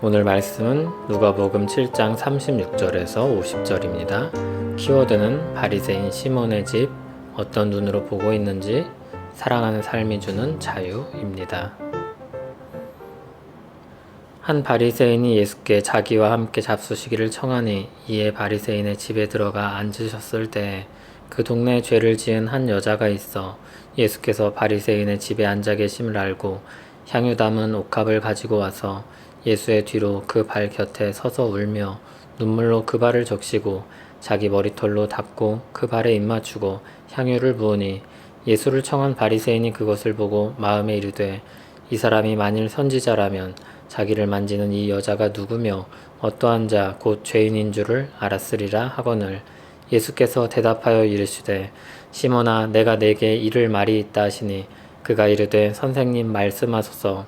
오늘 말씀은 누가복음 7장 36절에서 50절입니다. 키워드는 바리새인 시몬의 집, 어떤 눈으로 보고 있는지, 사랑하는 삶이 주는 자유입니다. 한 바리새인이 예수께 자기와 함께 잡수시기를 청하니 이에 바리새인의 집에 들어가 앉으셨을 때 그 동네에 죄를 지은 한 여자가 있어 예수께서 바리새인의 집에 앉아 계심을 알고 향유 담은 옥합을 가지고 와서 예수의 뒤로 그 발 곁에 서서 울며 눈물로 그 발을 적시고 자기 머리털로 닦고 그 발에 입맞추고 향유를 부으니 예수를 청한 바리새인이 그것을 보고 마음에 이르되 이 사람이 만일 선지자라면 자기를 만지는 이 여자가 누구며 어떠한 자 곧 죄인인 줄을 알았으리라 하거늘 예수께서 대답하여 이르시되 시몬아 내가 네게 이를 말이 있다 하시니 그가 이르되 선생님 말씀하소서.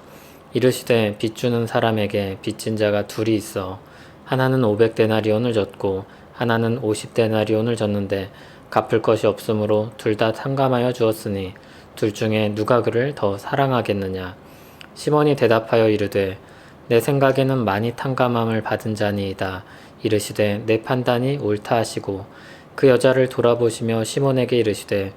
이르시되 빚 주는 사람에게 빚진 자가 둘이 있어 하나는 500데나리온을 졌고 하나는 50데나리온을 졌는데 갚을 것이 없으므로 둘 다 탕감하여 주었으니 둘 중에 누가 그를 더 사랑하겠느냐. 시몬이 대답하여 이르되 내 생각에는 많이 탕감함을 받은 자니이다. 이르시되 내 판단이 옳다 하시고 그 여자를 돌아보시며 시몬에게 이르시되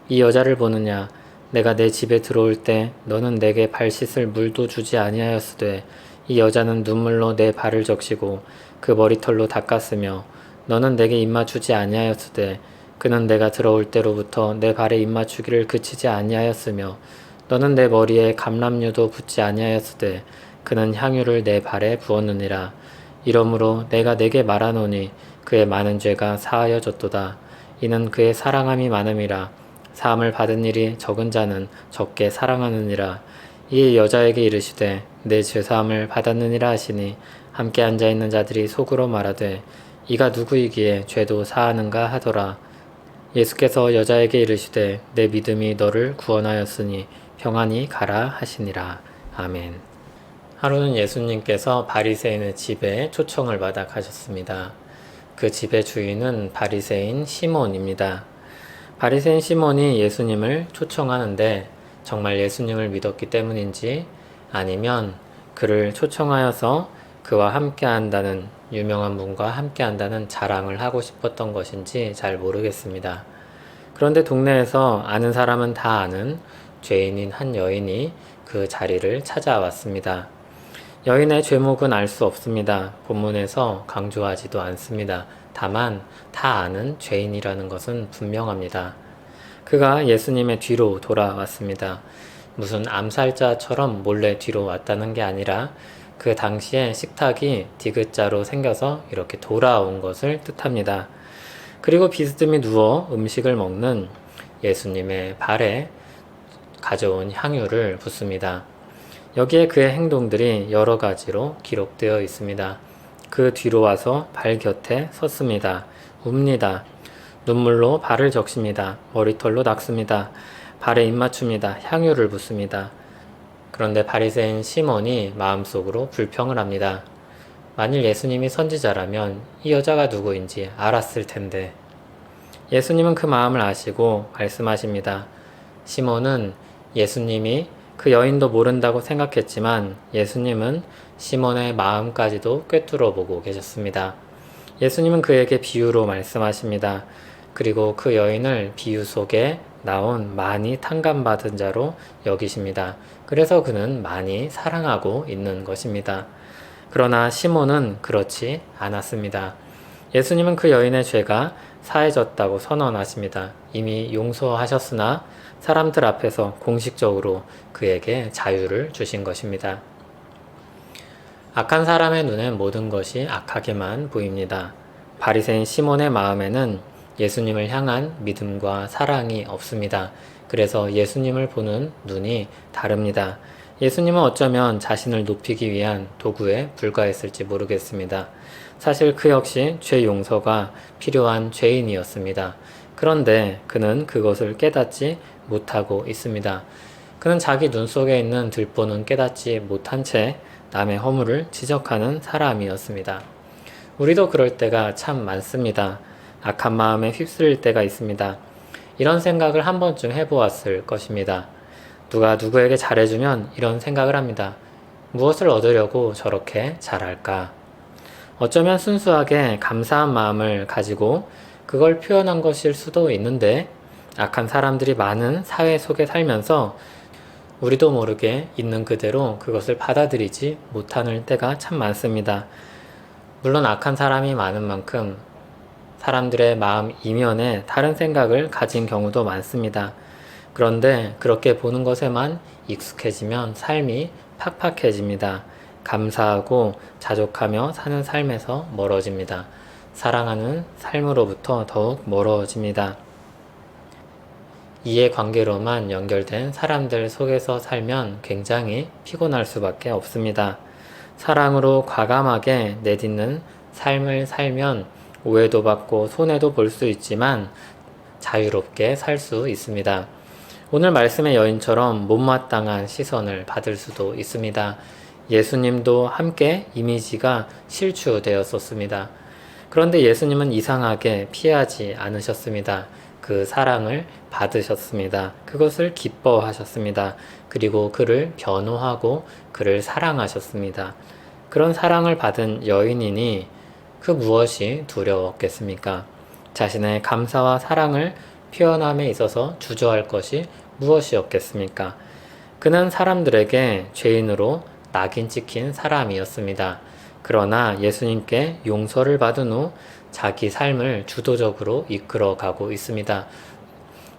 이 여자를 보느냐. 내가 내 집에 들어올 때 너는 내게 발 씻을 물도 주지 아니하였으되 이 여자는 눈물로 내 발을 적시고 그 머리털로 닦았으며 너는 내게 입맞추지 아니하였으되 그는 내가 들어올 때로부터 내 발에 입맞추기를 그치지 아니하였으며 너는 내 머리에 감람류도 붓지 아니하였으되 그는 향유를 내 발에 부었느니라. 이러므로 내가 내게 말하노니 그의 많은 죄가 사하여졌도다. 이는 그의 사랑함이 많음이라. 사함을 받은 일이 적은 자는 적게 사랑하느니라. 이에 여자에게 이르시되 내 죄사함을 받았느니라 하시니 함께 앉아있는 자들이 속으로 말하되 이가 누구이기에 죄도 사하는가 하더라. 예수께서 여자에게 이르시되 내 믿음이 너를 구원하였으니 평안히 가라 하시니라. 아멘. 하루는 예수님께서 바리새인의 집에 초청을 받아 가셨습니다. 그 집의 주인은 바리새인 시몬입니다. 바리새인 시몬이 예수님을 초청하는데 정말 예수님을 믿었기 때문인지 아니면 그를 초청하여서 그와 함께한다는 유명한 분과 함께한다는 자랑을 하고 싶었던 것인지 잘 모르겠습니다. 그런데 동네에서 아는 사람은 다 아는 죄인인 한 여인이 그 자리를 찾아왔습니다. 여인의 죄목은 알 수 없습니다. 본문에서 강조하지도 않습니다. 다만 다 아는 죄인이라는 것은 분명합니다. 그가 예수님의 뒤로 돌아왔습니다. 무슨 암살자처럼 몰래 뒤로 왔다는 게 아니라 그 당시에 식탁이 디귿자로 생겨서 이렇게 돌아온 것을 뜻합니다. 그리고 비스듬히 누워 음식을 먹는 예수님의 발에 가져온 향유를 붓습니다. 여기에 그의 행동들이 여러 가지로 기록되어 있습니다. 그 뒤로 와서 발 곁에 섰습니다. 웁니다. 눈물로 발을 적십니다. 머리털로 닦습니다. 발에 입맞춥니다. 향유를 붓습니다. 그런데 바리새인 시몬이 마음속으로 불평을 합니다. 만일 예수님이 선지자라면 이 여자가 누구인지 알았을 텐데. 예수님은 그 마음을 아시고 말씀하십니다. 시몬은 예수님이 그 여인도 모른다고 생각했지만 예수님은 시몬의 마음까지도 꿰뚫어 보고 계셨습니다. 예수님은 그에게 비유로 말씀하십니다. 그리고 그 여인을 비유 속에 나온 많이 탕감받은 자로 여기십니다. 그래서 그는 많이 사랑하고 있는 것입니다. 그러나 시몬은 그렇지 않았습니다. 예수님은 그 여인의 죄가 사해졌다고 선언하십니다. 이미 용서하셨으나 사람들 앞에서 공식적으로 그에게 자유를 주신 것입니다. 악한 사람의 눈엔 모든 것이 악하게만 보입니다. 바리새인 시몬의 마음에는 예수님을 향한 믿음과 사랑이 없습니다. 그래서 예수님을 보는 눈이 다릅니다. 예수님은 어쩌면 자신을 높이기 위한 도구에 불과했을지 모르겠습니다. 사실 그 역시 죄 용서가 필요한 죄인이었습니다. 그런데 그는 그것을 깨닫지 못하고 있습니다. 그는 자기 눈 속에 있는 들보는 깨닫지 못한 채 남의 허물을 지적하는 사람이었습니다. 우리도 그럴 때가 참 많습니다. 악한 마음에 휩쓸릴 때가 있습니다. 이런 생각을 한 번쯤 해보았을 것입니다. 누가 누구에게 잘해주면 이런 생각을 합니다. 무엇을 얻으려고 저렇게 잘할까? 어쩌면 순수하게 감사한 마음을 가지고 그걸 표현한 것일 수도 있는데, 악한 사람들이 많은 사회 속에 살면서 우리도 모르게 있는 그대로 그것을 받아들이지 못하는 때가 참 많습니다. 물론 악한 사람이 많은 만큼 사람들의 마음 이면에 다른 생각을 가진 경우도 많습니다. 그런데 그렇게 보는 것에만 익숙해지면 삶이 팍팍해집니다. 감사하고 자족하며 사는 삶에서 멀어집니다. 사랑하는 삶으로부터 더욱 멀어집니다. 이해관계로만 연결된 사람들 속에서 살면 굉장히 피곤할 수밖에 없습니다. 사랑으로 과감하게 내딛는 삶을 살면 오해도 받고 손해도 볼 수 있지만 자유롭게 살 수 있습니다. 오늘 말씀의 여인처럼 못마땅한 시선을 받을 수도 있습니다. 예수님도 함께 이미지가 실추되었었습니다. 그런데 예수님은 이상하게 피하지 않으셨습니다. 그 사랑을 받으셨습니다. 그것을 기뻐하셨습니다. 그리고 그를 변호하고 그를 사랑하셨습니다. 그런 사랑을 받은 여인이니 그 무엇이 두려웠겠습니까? 자신의 감사와 사랑을 표현함에 있어서 주저할 것이 무엇이었겠습니까? 그는 사람들에게 죄인으로 낙인 찍힌 사람이었습니다. 그러나 예수님께 용서를 받은 후 자기 삶을 주도적으로 이끌어가고 있습니다.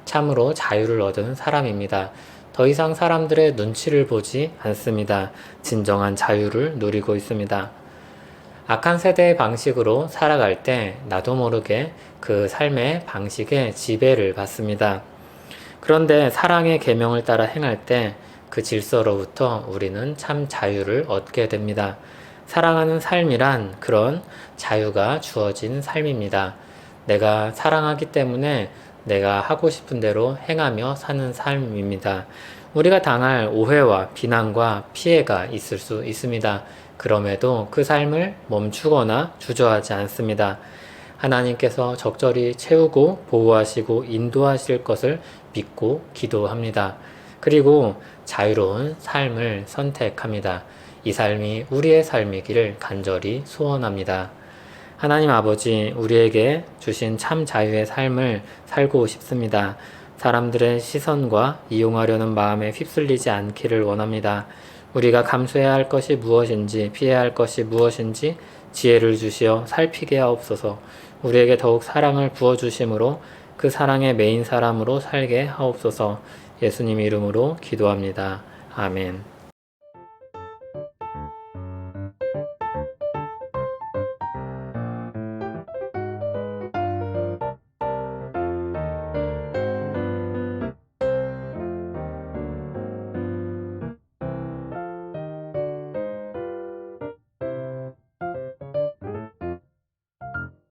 참으로 자유를 얻은 사람입니다. 더 이상 사람들의 눈치를 보지 않습니다. 진정한 자유를 누리고 있습니다. 악한 세대의 방식으로 살아갈 때 나도 모르게 그 삶의 방식에 지배를 받습니다. 그런데 사랑의 계명을 따라 행할 때 그 질서로부터 우리는 참 자유를 얻게 됩니다. 사랑하는 삶이란 그런 자유가 주어진 삶입니다. 내가 사랑하기 때문에 내가 하고 싶은 대로 행하며 사는 삶입니다. 우리가 당할 오해와 비난과 피해가 있을 수 있습니다. 그럼에도 그 삶을 멈추거나 주저하지 않습니다. 하나님께서 적절히 채우고 보호하시고 인도하실 것을 믿고 기도합니다. 그리고 자유로운 삶을 선택합니다. 이 삶이 우리의 삶이기를 간절히 소원합니다. 하나님 아버지, 우리에게 주신 참 자유의 삶을 살고 싶습니다. 사람들의 시선과 이용하려는 마음에 휩쓸리지 않기를 원합니다. 우리가 감수해야 할 것이 무엇인지, 피해야 할 것이 무엇인지 지혜를 주시어 살피게 하옵소서. 우리에게 더욱 사랑을 부어주심으로 그 사랑의 메인 사람으로 살게 하옵소서. 예수님 이름으로 기도합니다. 아멘.